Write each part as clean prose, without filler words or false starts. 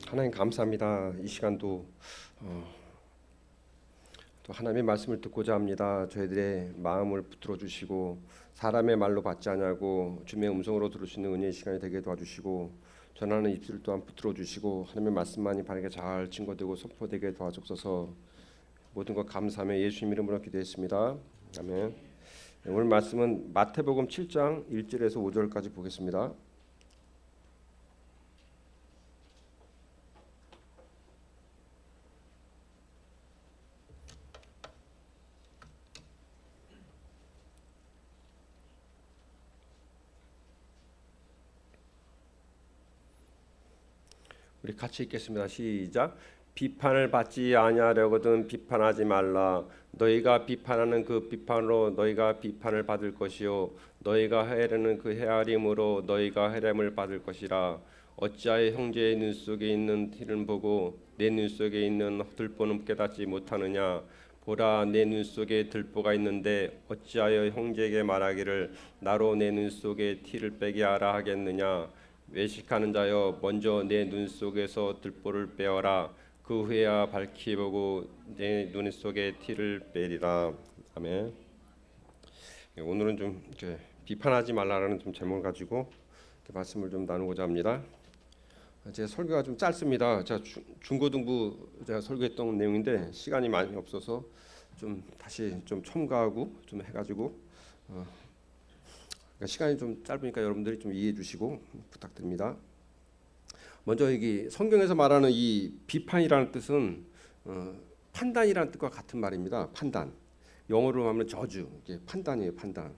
하나님 감사합니다. 이 시간도 또 하나님의 말씀을 듣고자 합니다. 저희들의 마음을 붙들어 주시고 사람의 말로 받지 않냐고 주님의 음성으로 들을 수 있는 은혜의 시간이 되게 도와주시고 전하는 입술 또한 붙들어 주시고 하나님의 말씀만이 바르게 잘 증거되고 선포되게 도와주옵소서. 모든 것 감사하며 예수님 이름으로 기도했습니다. 아멘. 오늘 말씀은 마태복음 7장 1절에서 5절까지 보겠습니다. 우리 같이 읽겠습니다. 시작. 비판을 받지 아니하려거든 비판하지 말라. 너희가 비판하는 그 비판으로 너희가 비판을 받을 것이요 너희가 헤아리는 그 헤아림으로 너희가 헤아림을 받을 것이라. 어찌하여 형제의 눈 속에 있는 티를 보고 내 눈 속에 있는 들보는 깨닫지 못하느냐. 보라, 내 눈 속에 들보가 있는데 어찌하여 형제에게 말하기를 나로 내 눈 속에 티를 빼게 하라 하겠느냐. 외식하는 자여, 먼저 내 눈 속에서 들보를 빼어라. 그 후에야 밝히 보고 내 눈 속에 티를 빼리라. 아멘. 오늘은 좀 이렇게 비판하지 말라라는 좀 제목을 가지고 말씀을 좀 나누고자 합니다. 제 설교가 좀 짧습니다. 제가 중고등부 제가 설교했던 내용인데 시간이 많이 없어서 좀 다시 좀 첨가하고 좀 해가지고 시간이 좀 짧으니까 여러분들이 좀 이해해 주시고 부탁드립니다. 먼저 여기 성경에서 말하는 이 비판이라는 뜻은 판단이라는 뜻과 같은 말입니다. 판단. 영어로 하면 저주. 이게 판단이에요. 판단.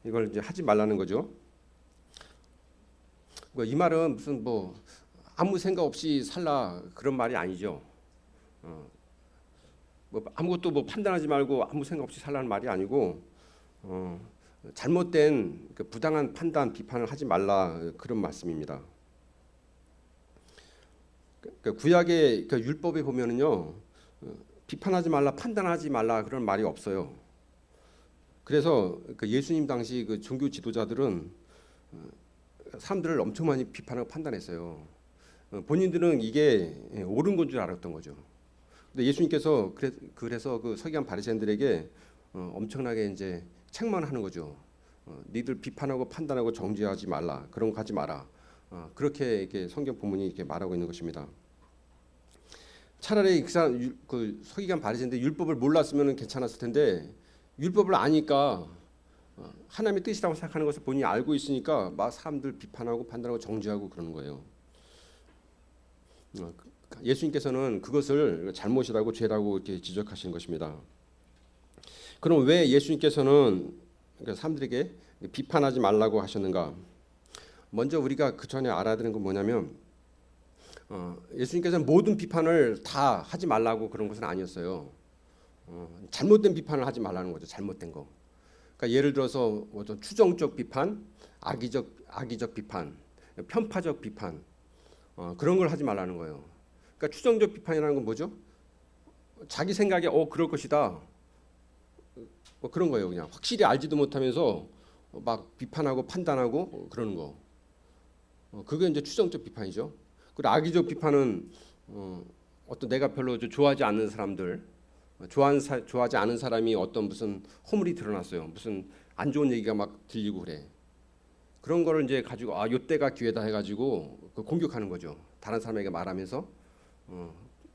이걸 이제 하지 말라는 거죠. 이 말은 무슨 뭐 아무 생각 없이 살라 그런 말이 아니죠. 뭐 아무것도 뭐 판단하지 말고 아무 생각 없이 살라는 말이 아니고 잘못된 부당한 판단, 비판을 하지 말라 그런 말씀입니다. 구약의 율법에 보면은요 비판하지 말라, 판단하지 말라 그런 말이 없어요. 그래서 예수님 당시 종교 지도자들은 사람들을 엄청 많이 비판하고 판단했어요. 본인들은 이게 옳은 건 줄 알았던 거죠. 근데 예수님께서 그래서 그 서기관 바리새인들에게 엄청나게 이제 책망하는 거죠. 니들 비판하고 판단하고 정죄하지 말라. 그런 거 하지 마라. 그렇게 이렇게 성경 본문이 이렇게 말하고 있는 것입니다. 차라리 그 서기관 바리새인들 율법을 몰랐으면 괜찮았을 텐데 율법을 아니까 하나님의 뜻이라고 생각하는 것을 본인이 알고 있으니까 막 사람들 비판하고 판단하고 정죄하고 그러는 거예요. 예수님께서는 그것을 잘못이라고 죄라고 이렇게 지적하시는 것입니다. 그럼 왜 예수님께서는 사람들에게 비판하지 말라고 하셨는가? 먼저 우리가 그 전에 알아야 되는 건 뭐냐면 예수님께서는 모든 비판을 다 하지 말라고 그런 것은 아니었어요. 잘못된 비판을 하지 말라는 거죠. 잘못된 거. 그러니까 예를 들어서 뭐 좀 추정적 비판, 악의적 비판, 편파적 비판 그런 걸 하지 말라는 거예요. 그러니까 추정적 비판이라는 건 뭐죠? 자기 생각에 그럴 것이다. 뭐 그런 거예요. 그냥 확실히 알지도 못하면서 막 비판하고 판단하고 그러는 거. 그게 이제 추정적 비판이죠. 그리고 악의적 비판은 어떤 내가 별로 좋아하지 않는 사람들, 좋아하지 않은 사람이 어떤 무슨 허물이 드러났어요. 무슨 안 좋은 얘기가 막 들리고 그래. 그런 거를 이제 가지고 요때가 기회다 해가지고 공격하는 거죠. 다른 사람에게 말하면서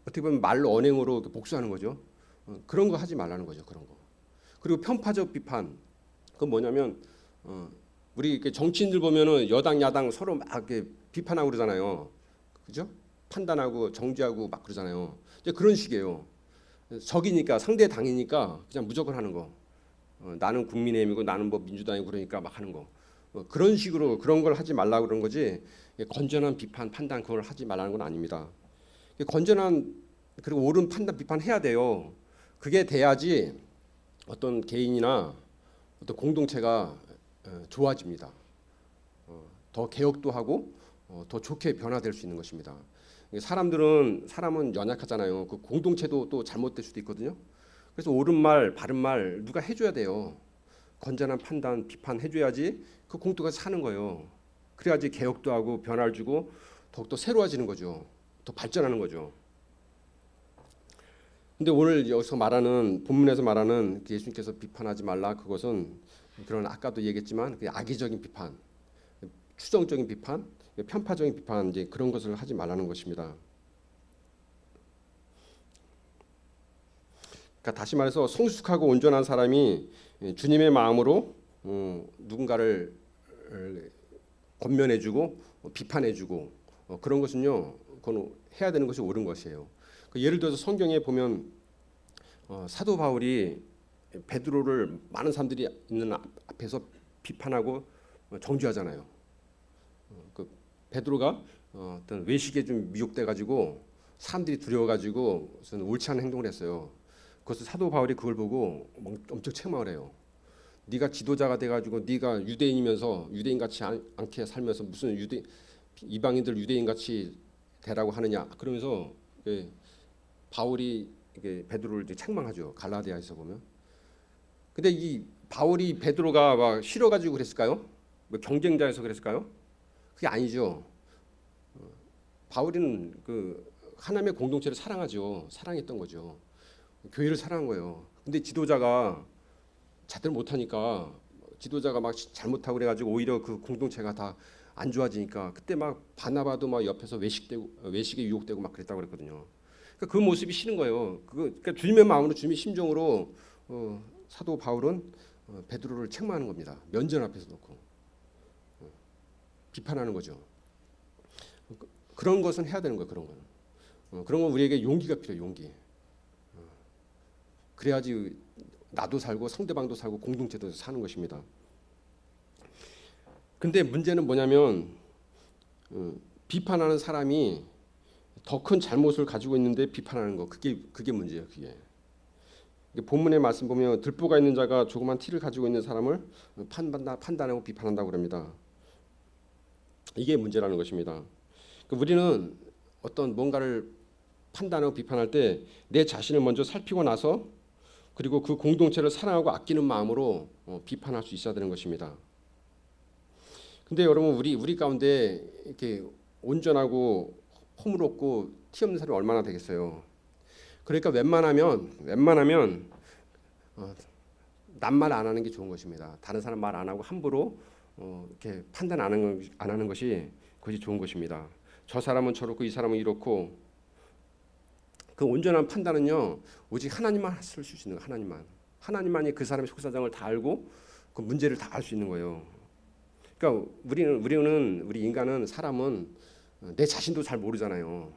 어떻게 보면 말로 언행으로 복수하는 거죠. 그런 거 하지 말라는 거죠. 그런 거. 그리고 편파적 비판. 그건 뭐냐면 우리 정치인들 보면은 여당 야당 서로 막 이렇게 비판하고 그러잖아요. 그죠? 판단하고 정죄하고 막 그러잖아요. 이제 그런 식이에요. 적이니까 상대 당이니까 그냥 무조건 하는 거. 나는 국민의힘이고 나는 뭐 민주당이고 그러니까 막 하는 거. 그런 식으로 그런 걸 하지 말라고 그런 거지. 건전한 비판, 판단 그걸 하지 말라는 건 아닙니다. 건전한 그리고 옳은 판단, 비판 해야 돼요. 그게 돼야지 어떤 개인이나 어떤 공동체가 좋아집니다. 더 개혁도 하고 더 좋게 변화될 수 있는 것입니다. 사람은 연약하잖아요. 그 공동체도 또 잘못될 수도 있거든요. 그래서 옳은 말, 바른 말 누가 해줘야 돼요. 건전한 판단, 비판 해줘야지 그 공동체가 사는 거예요. 그래야지 개혁도 하고 변화를 주고 더욱더 새로워지는 거죠. 더 발전하는 거죠. 근데 오늘 여기서 말하는 본문에서 말하는 예수님께서 비판하지 말라, 그것은 그런 아까도 얘기했지만 악의적인 비판, 추정적인 비판, 편파적인 비판, 이제 그런 것을 하지 말라는 것입니다. 그러니까 다시 말해서 성숙하고 온전한 사람이 주님의 마음으로 누군가를 권면해주고 비판해주고 그런 것은요, 그건 해야 되는 것이 옳은 것이에요. 예를 들어서 성경에 보면 사도 바울이 베드로를 많은 사람들이 있는 앞에서 비판하고 정죄하잖아요. 그 베드로가 어떤 외식에 좀 미혹돼 가지고 사람들이 두려워 가지고 무슨 옳지 않은 행동을 했어요. 그것을 사도 바울이 그걸 보고 엄청 책망을 해요. 네가 지도자가 돼 가지고 네가 유대인이면서 유대인 같이 않게 살면서 무슨 이방인들 유대인 같이 되라고 하느냐, 그러면서 바울이 베드로를 책망하죠. 갈라디아에서 보면. 근데 이 바울이 베드로가 막 싫어가지고 그랬을까요? 뭐 경쟁자여서 그랬을까요? 그게 아니죠. 바울은 그 하나님의 공동체를 사랑하죠. 사랑했던 거죠. 교회를 사랑한 거예요. 근데 지도자가 제대로 못하니까, 지도자가 막 잘못하고 그래가지고 오히려 그 공동체가 다 안 좋아지니까 그때 막 바나바도 막 옆에서 외식에 유혹되고 막 그랬다고 그랬거든요. 그러니까 그 모습이 싫은 거예요. 그러니까 주님의 마음으로, 주님의 심정으로 사도 바울은 베드로를 책망하는 겁니다. 면전 앞에서 놓고 비판하는 거죠. 그런 것은 해야 되는 거예요. 그런 건. 그런 건 우리에게 용기가 필요해요. 용기. 그래야지 나도 살고 상대방도 살고 공동체도 사는 것입니다. 근데 문제는 뭐냐면 비판하는 사람이 더 큰 잘못을 가지고 있는데 비판하는 거, 그게 문제예요. 그게 본문의 말씀 보면 들보가 있는 자가 조그만 티를 가지고 있는 사람을 판단하고 비판한다고 그럽니다. 이게 문제라는 것입니다. 우리는 어떤 뭔가를 판단하고 비판할 때 내 자신을 먼저 살피고 나서 그리고 그 공동체를 사랑하고 아끼는 마음으로 비판할 수 있어야 되는 것입니다. 근데 여러분, 우리 가운데 이렇게 온전하고 허물없고 티 없는 사람이 얼마나 되겠어요. 그러니까 웬만하면 남 말 안 하는 게 좋은 것입니다. 다른 사람 말 안 하고 함부로 이렇게 판단 안 하는 것이 그것이 좋은 것입니다. 저 사람은 저렇고 이 사람은 이렇고, 그 온전한 판단은요 오직 하나님만 하실 수 있는 거예요. 하나님만이 그 사람의 속사정을 다 알고 그 문제를 다 알 수 있는 거예요. 그러니까 우리 인간은, 사람은 내 자신도 잘 모르잖아요.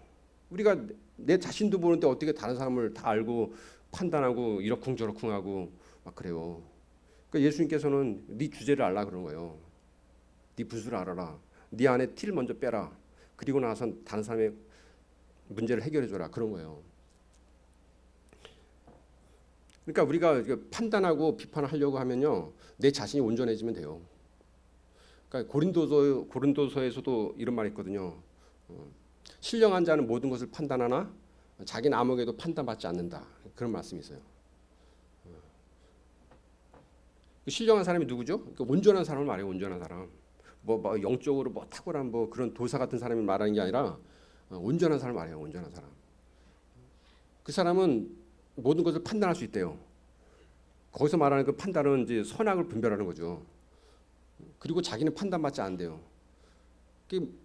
우리가 내 자신도 모르는데 어떻게 다른 사람을 다 알고 판단하고 이러쿵저러쿵하고 막 그래요. 그러니까 예수님께서는 네 주제를 알라 그러는 거예요. 네 분수를 알아라. 네 안에 티를 먼저 빼라. 그리고 나서 다른 사람의 문제를 해결해 줘라, 그런 거예요. 그러니까 우리가 판단하고 비판을 하려고 하면요 내 자신이 온전해지면 돼요. 그러니까 고린도서에서도 이런 말이 있거든요. 신령한 자는 모든 것을 판단하나 자기는 아무에게도 판단받지 않는다, 그런 말씀이 있어요. 신령한 사람이 누구죠? 그러니까 온전한 사람을 말해요. 온전한 사람. 뭐 영적으로 뭐 탁월한 뭐 그런 도사 같은 사람이 말하는 게 아니라 온전한 사람을 말해요. 온전한 사람. 그 사람은 모든 것을 판단할 수 있대요. 거기서 말하는 그 판단은 이제 선악을 분별하는 거죠. 그리고 자기는 판단받지 않대요.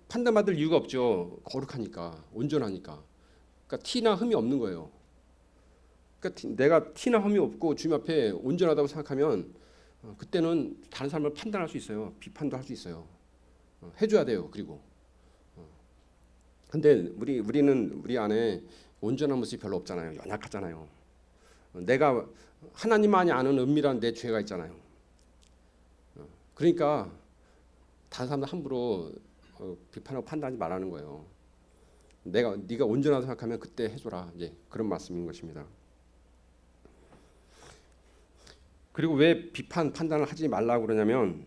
판단받을 이유가 없죠. 거룩하니까, 온전하니까. 그러니까 티나 흠이 없는 거예요. 그러니까 내가 티나 흠이 없고 주님 앞에 온전하다고 생각하면 그때는 다른 사람을 판단할 수 있어요. 비판도 할 수 있어요. 해줘야 돼요. 그리고 근데 우리는 우리 안에 온전한 모습이 별로 없잖아요. 연약하잖아요. 내가 하나님만이 아는 은밀한 내 죄가 있잖아요. 그러니까 다른 사람들 함부로 비판하고 판단하지 말라는 거예요. 네가 온전하다고 생각하면 그때 해줘라, 이제 그런 말씀인 것입니다. 그리고 왜 판단을 하지 말라고 그러냐면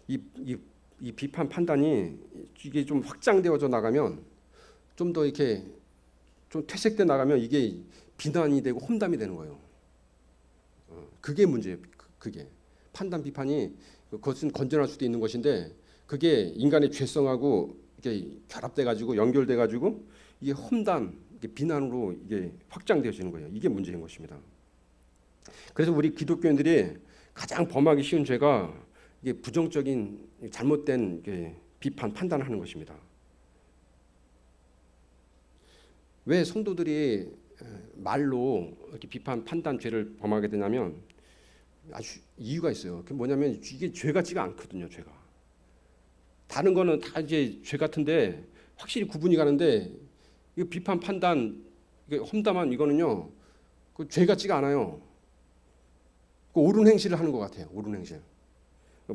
이 비판 판단이 이게 좀 확장되어져 나가면, 좀 더 이렇게 좀 퇴색돼 나가면 이게 비난이 되고 험담이 되는 거예요. 그게 문제예요. 그게 판단 비판이, 그것은 건전할 수도 있는 것인데 그게 인간의 죄성하고 이게 결합돼 가지고 연결돼 가지고 이게 험담, 이게 비난으로 이게 확장되어지는 거예요. 이게 문제인 것입니다. 그래서 우리 기독교인들이 가장 범하기 쉬운 죄가 이게 부정적인 잘못된 이게 비판, 판단하는 것입니다. 왜 성도들이 말로 이렇게 비판, 판단 죄를 범하게 되냐면 아주 이유가 있어요. 그게 뭐냐면 이게 죄 같지가 않거든요. 죄가 다른 거는 다 이제 죄 같은데 확실히 구분이 가는데 이 비판, 판단, 이게 험담한 이거는요, 그 죄 같지가 않아요. 그 옳은 행실을 하는 것 같아요. 옳은 행실,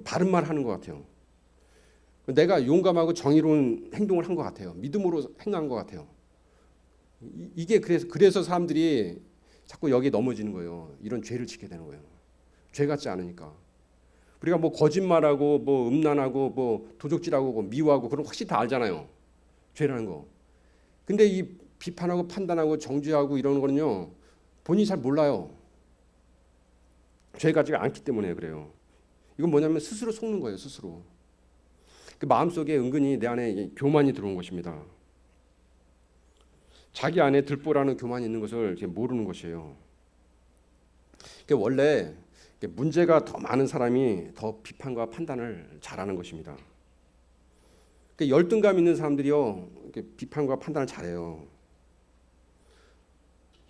바른 말 하는 것 같아요. 내가 용감하고 정의로운 행동을 한 것 같아요. 믿음으로 행한 것 같아요. 이게 그래서 사람들이 자꾸 여기에 넘어지는 거예요. 이런 죄를 짓게 되는 거예요. 죄 같지 않으니까. 우리가 뭐 거짓말하고 뭐 음란하고 뭐 도적질하고 뭐 미워하고 그런 거 확실히 다 알잖아요. 죄라는 거. 근데 이 비판하고 판단하고 정죄하고 이런 거는요, 본인이 잘 몰라요. 죄 같지가 않기 때문에 그래요. 이건 뭐냐면 스스로 속는 거예요. 스스로. 그 마음속에 은근히 내 안에 교만이 들어온 것입니다. 자기 안에 들보라는 교만이 있는 것을 모르는 것이에요. 원래 문제가 더 많은 사람이 더 비판과 판단을 잘하는 것입니다. 열등감 있는 사람들이요, 비판과 판단을 잘해요.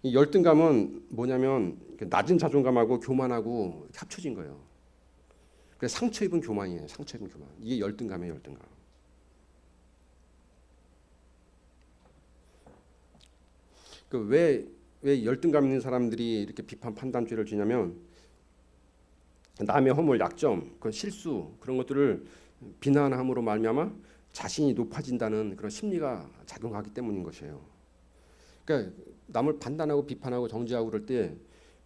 이 열등감은 뭐냐면 낮은 자존감하고 교만하고 합쳐진 거예요. 그래서 상처 입은 교만이에요. 상처 입은 교만. 이게 열등감이에요. 열등감. 왜 열등감 있는 사람들이 이렇게 비판 판단죄를 지냐면 남의 허물, 약점, 그 실수 그런 것들을 비난함으로 말미암아 자신이 높아진다는 그런 심리가 작용하기 때문인 것이에요. 그러니까 남을 판단하고 비판하고 정죄하고 그럴 때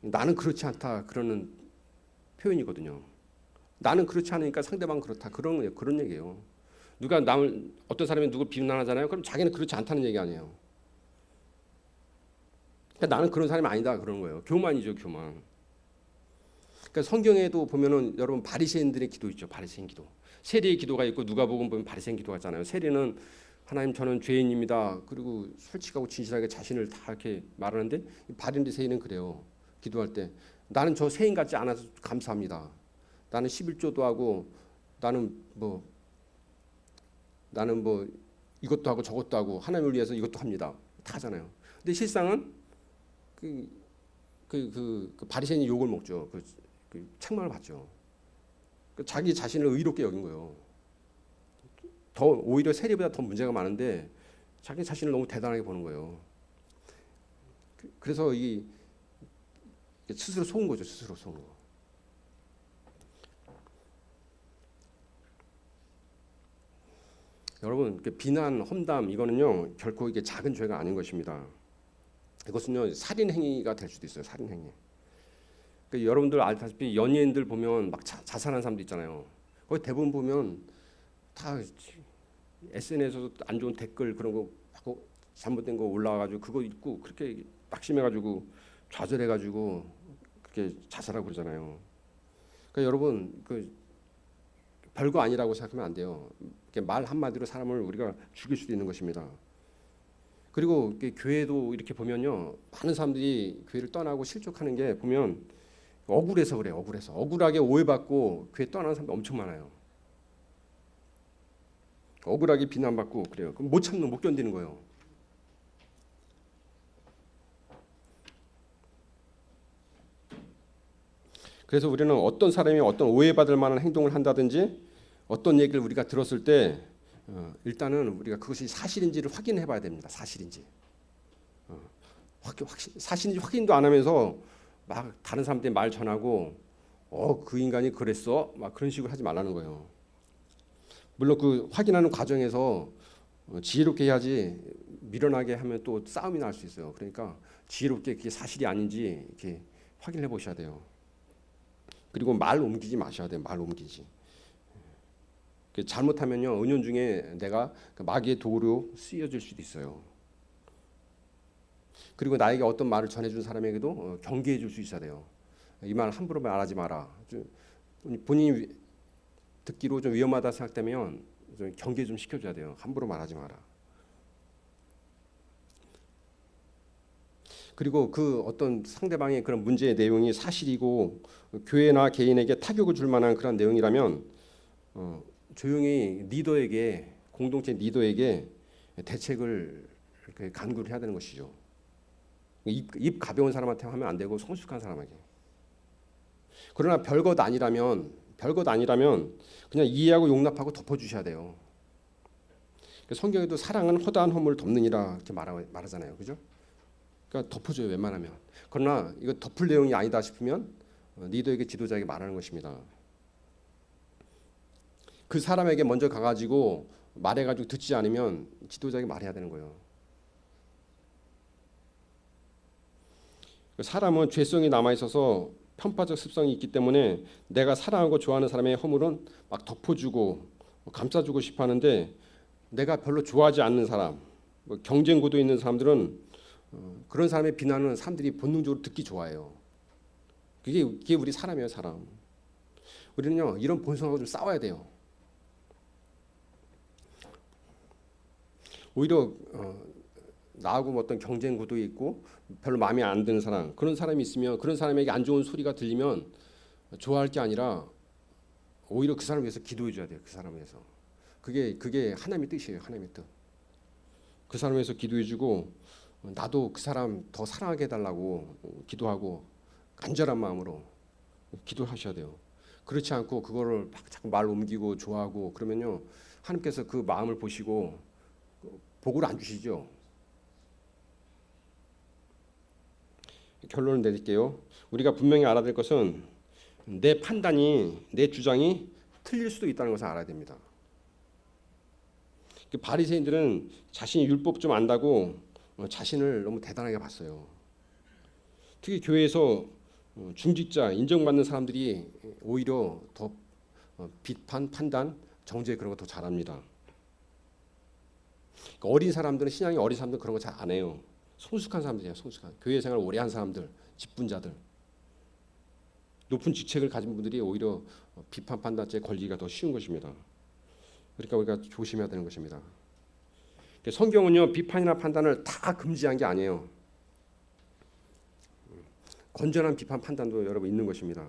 나는 그렇지 않다 그러는 표현이거든요. 나는 그렇지 않으니까 상대방 그렇다 그런 얘기예요. 누가 남을 어떤 사람이 누구 비난하잖아요. 그럼 자기는 그렇지 않다는 얘기 아니에요. 그러니까 나는 그런 사람이 아니다 그런 거예요. 교만이죠, 교만. 그러니까 성경에도 보면은 여러분 바리새인들의 기도 있죠. 바리새인 기도. 세리의 기도가 있고 누가복음 보면 바리새인 기도가 있잖아요. 세리는 하나님 저는 죄인입니다. 그리고 솔직하고 진실하게 자신을 다 이렇게 말하는데 바리새인은 그래요. 기도할 때 나는 저 세인 같지 않아서 감사합니다. 나는 11조도 하고 나는 뭐 이것도 하고 저것도 하고 하나님을 위해서 이것도 합니다. 다 하잖아요. 근데 실상은 그 바리새인이 욕을 먹죠. 그 책망을 받죠. 자기 자신을 의롭게 여긴 거예요. 더 오히려 세리보다 더 문제가 많은데 자기 자신을 너무 대단하게 보는 거예요. 그래서 이 스스로 속은 거죠. 스스로 속은 거. 여러분 비난, 험담 이거는요 결코 이게 작은 죄가 아닌 것입니다. 이것은요 살인 행위가 될 수도 있어요. 살인 행위. 그러니까 여러분들 알다시피 연예인들 보면 막 자살한 사람도 있잖아요. 거기 대부분 보면 다 SNS에서 안 좋은 댓글 그런 거 하고 잘못된 거 올라와가지고 그거 읽고 그렇게 낙심해가지고 좌절해가지고 그렇게 자살하고 그러잖아요. 그러니까 여러분 별거 아니라고 생각하면 안 돼요. 말 한마디로 사람을 우리가 죽일 수도 있는 것입니다. 그리고 교회도 이렇게 보면요 많은 사람들이 교회를 떠나고 실족하는 게 보면 억울해서 그래요. 억울하게 오해받고 교회 떠나는 사람도 엄청 많아요. 억울하게 비난받고 그래요. 그럼 못 참는 못 견디는 거예요. 그래서 우리는 어떤 사람이 어떤 오해받을 만한 행동을 한다든지 어떤 얘기를 우리가 들었을 때 일단은 우리가 그것이 사실인지를 확인해 봐야 됩니다. 사실인지. 사실인지 확인도 안 하면서 막 다른 사람한테 말 전하고 그 인간이 그랬어 막 그런 식으로 하지 말라는 거예요. 물론 그 확인하는 과정에서 지혜롭게 해야지 미련하게 하면 또 싸움이 날 수 있어요. 그러니까 지혜롭게 그게 사실이 아닌지 이렇게 확인해 보셔야 돼요. 그리고 말 옮기지 마셔야 돼요. 말 옮기지. 잘못하면요 은연중에 내가 마귀의 도구로 쓰여질 수도 있어요. 그리고 나에게 어떤 말을 전해준 사람에게도 경계해 줄 수 있어야 돼요. 이 말 함부로 말하지 마라. 본인이 듣기로 좀 위험하다 생각되면 좀 경계 좀 시켜줘야 돼요. 함부로 말하지 마라. 그리고 그 어떤 상대방의 그런 문제의 내용이 사실이고 교회나 개인에게 타격을 줄 만한 그런 내용이라면 조용히 리더에게, 공동체 리더에게 대책을 이렇게 간구를 해야 되는 것이죠. 입 가벼운 사람한테 하면 안 되고 성숙한 사람에게. 그러나 별것 아니라면 그냥 이해하고 용납하고 덮어주셔야 돼요. 성경에도 사랑은 허다한 허물을 덮느니라 이렇게 말하잖아요, 그죠? 그러니까 덮어줘요, 웬만하면. 그러나 이거 덮을 내용이 아니다 싶으면 리더에게, 지도자에게 말하는 것입니다. 그 사람에게 먼저 가가지고 말해가지고 듣지 않으면 지도자에게 말해야 되는 거예요. 사람은 죄성이 남아 있어서 편파적 습성이 있기 때문에 내가 사랑하고 좋아하는 사람의 허물은 막 덮어주고 감싸주고 싶어하는데, 내가 별로 좋아하지 않는 사람, 경쟁 구도에 있는 사람들은 그런 사람의 비난은 사람들이 본능적으로 듣기 좋아해요. 그게 우리 사람이에요, 사람. 우리는요, 이런 본성하고 좀 싸워야 돼요. 오히려 나하고 뭐 어떤 경쟁 구도에 있고 별로 마음에 안 드는 사람, 그런 사람이 있으면 그런 사람에게 안 좋은 소리가 들리면 좋아할 게 아니라 오히려 그 사람을 위해서 기도해 줘야 돼요. 그 사람을 위해서. 그게 하나님의 뜻이에요. 하나님의 뜻. 그 사람을 위해서 기도해 주고 나도 그 사람 더 사랑하게 해달라고 기도하고 간절한 마음으로 기도하셔야 돼요. 그렇지 않고 그거를 막 자꾸 말 옮기고 좋아하고 그러면요, 하나님께서 그 마음을 보시고 복을 안 주시죠. 결론을 내릴게요. 우리가 분명히 알아야 될 것은 내 판단이, 내 주장이 틀릴 수도 있다는 것을 알아야 됩니다. 바리새인들은 자신이 율법 좀 안다고 자신을 너무 대단하게 봤어요. 특히 교회에서 중직자, 인정받는 사람들이 오히려 더 비판, 판단, 정죄 그런 거 더 잘합니다. 어린 사람들은, 신앙이 어린 사람들은 그런 거 잘 안 해요. 성숙한 사람들이에요. 성숙한 교회 생활 오래 한 사람들, 직분자들, 높은 직책을 가진 분들이 오히려 비판 판단죄에 걸리기가 더 쉬운 것입니다. 그러니까 우리가 조심해야 되는 것입니다. 성경은요, 비판이나 판단을 다 금지한 게 아니에요. 건전한 비판 판단도 여러분 있는 것입니다.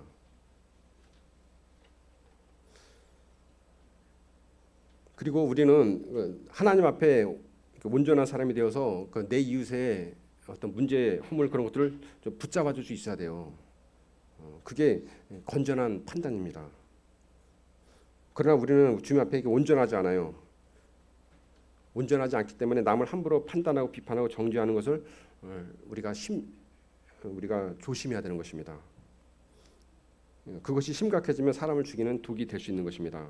그리고 우리는 하나님 앞에 온전한 사람이 되어서 내 이웃의 어떤 문제, 허물 그런 것들을 좀 붙잡아 줄 수 있어야 돼요. 그게 건전한 판단입니다. 그러나 우리는 주님 앞에 온전하지 않아요. 온전하지 않기 때문에 남을 함부로 판단하고 비판하고 정죄하는 것을 우리가 조심해야 되는 것입니다. 그것이 심각해지면 사람을 죽이는 독이 될 수 있는 것입니다.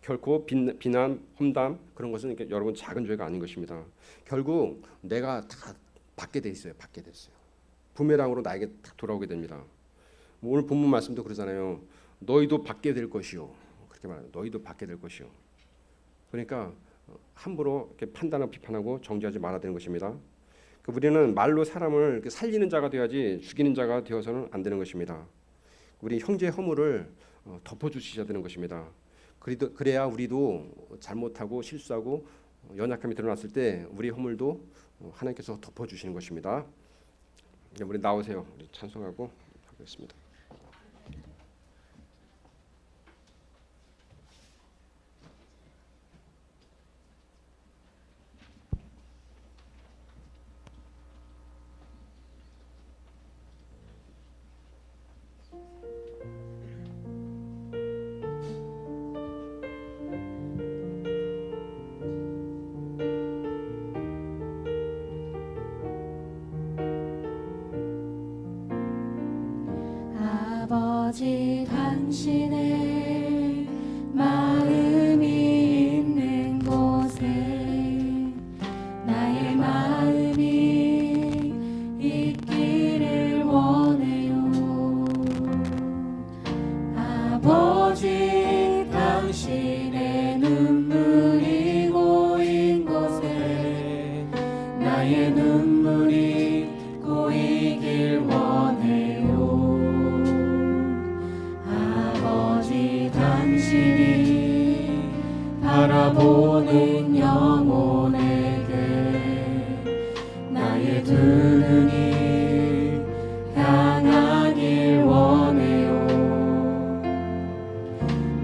결코 비난, 험담 그런 것은 여러분 작은 죄가 아닌 것입니다. 결국 내가 다 받게 돼 있어요. 받게 됐어요. 부메랑으로 나에게 다 돌아오게 됩니다. 오늘 본문 말씀도 그러잖아요. 너희도 받게 될 것이요. 그렇게 말해요. 너희도 받게 될 것이요. 그러니까 함부로 이렇게 판단하고 비판하고 정죄하지 말아야 되는 것입니다. 우리는 말로 사람을 이렇게 살리는 자가 되어야지 죽이는 자가 되어서는 안 되는 것입니다. 우리 형제의 허물을 덮어주셔야 되는 것입니다. 그래야 우리도 잘못하고 실수하고 연약함이 드러났을 때 우리 허물도 하나님께서 덮어주시는 것입니다. 우리 나오세요. 우리 찬송하고 하겠습니다. 아버지 당신의 마음이 있는 곳에 나의 마음이 있기를 원해요. 아버지 당신의 눈물이 고인 곳에 나의 눈물이 고이길 원해요. 아버지 바라보는 영혼에게 나의 두 눈이 향하길 원해요.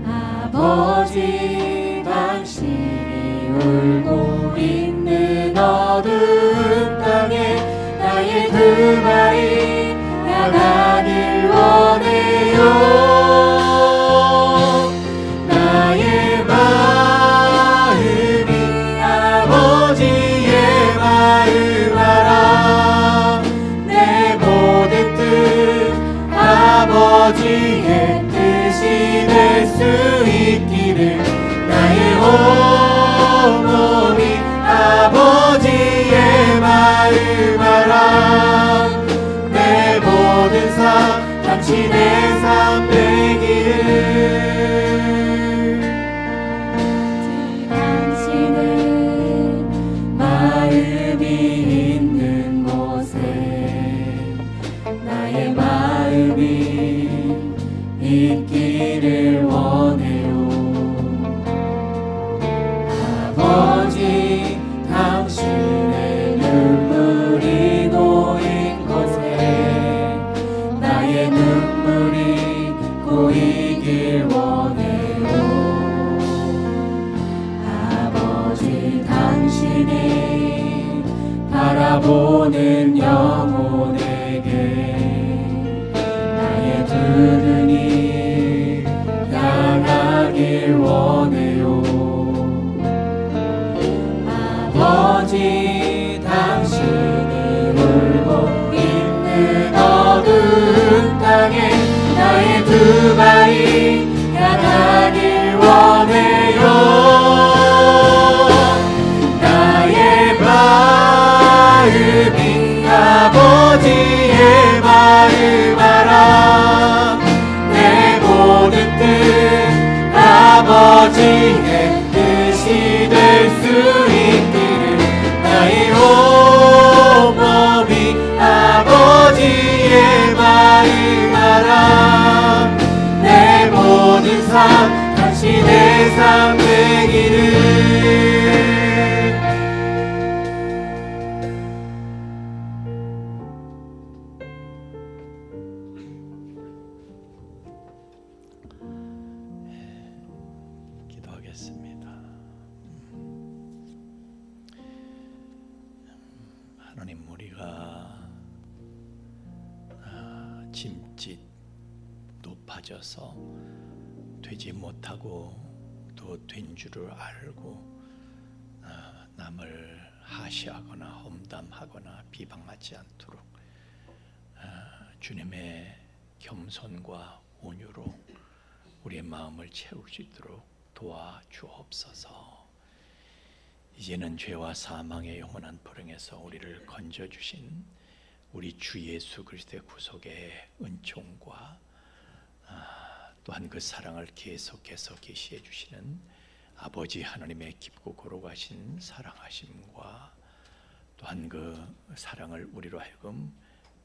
아버지 당신이 울고 있는 어두운 땅에 나의 두 발이 향하길 원해요. 나의 마음이 아버지의 마음 알아. 내 모든 뜻 아버지의 뜻이 될 수 있기를. 나의 온몸이 아버지의 마음 알아. 내 모든 삶 당신의 삶 되기를. 당신은 마음이 있는 곳에 나의 마음이 있기를 원해요. 아버지 당신의 눈물이 고인 곳에 나의 눈물이 고이길 원해요. 아버지 당신이 바라보는 영혼에게 나의 두 눈이 향하길 원해요. 아버지 당신이 울고 있는 어두운 땅에 나의 두 발이 향하길 원해요. 나의 마음이 아버지의 마음 알아. 내 모든 뜻 아버지의 뜻이 될 수 있기를. 나의 온몸이 아버지의 마음 알아. 내 모든 삶 당신의 삶 되기를. 기도하겠습니다. 하나님, 우리가 짐짓 높아져서 되지 못하고 또 된 줄을 알고 남을 하시하거나 험담하거나 비방하지 않도록 주님의 겸손과 온유로 우리의 마음을 채울 수 있도록 도와주옵소서. 이제는 죄와 사망의 영원한 불행에서 우리를 건져주신 우리 주 예수 그리스도의 구속의 은총과 또한 그 사랑을 계속해서 계시해 주시는 아버지 하나님의 깊고 거룩하신 사랑하심과 또한 그 사랑을 우리로 하여금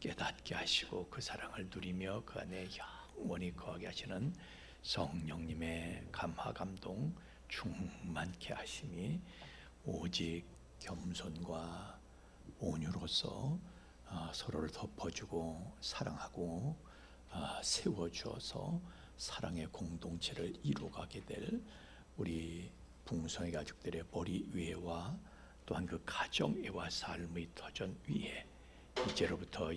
깨닫게 하시고 그 사랑을 누리며 그 안에 영원히 거하게 하시는 성령님의 감화 감동 충만케 하심이 오직 겸손과 온유로서 서로를 덮어주고 사랑하고 세워주어서 사랑의 공동체를 이루어가게 될 우리 풍성의 가족들의 머리 위에와 또한 그 가정애와 삶의 터전 위에 이제로부터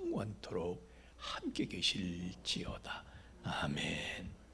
영원토록 함께 계실지어다. 아멘.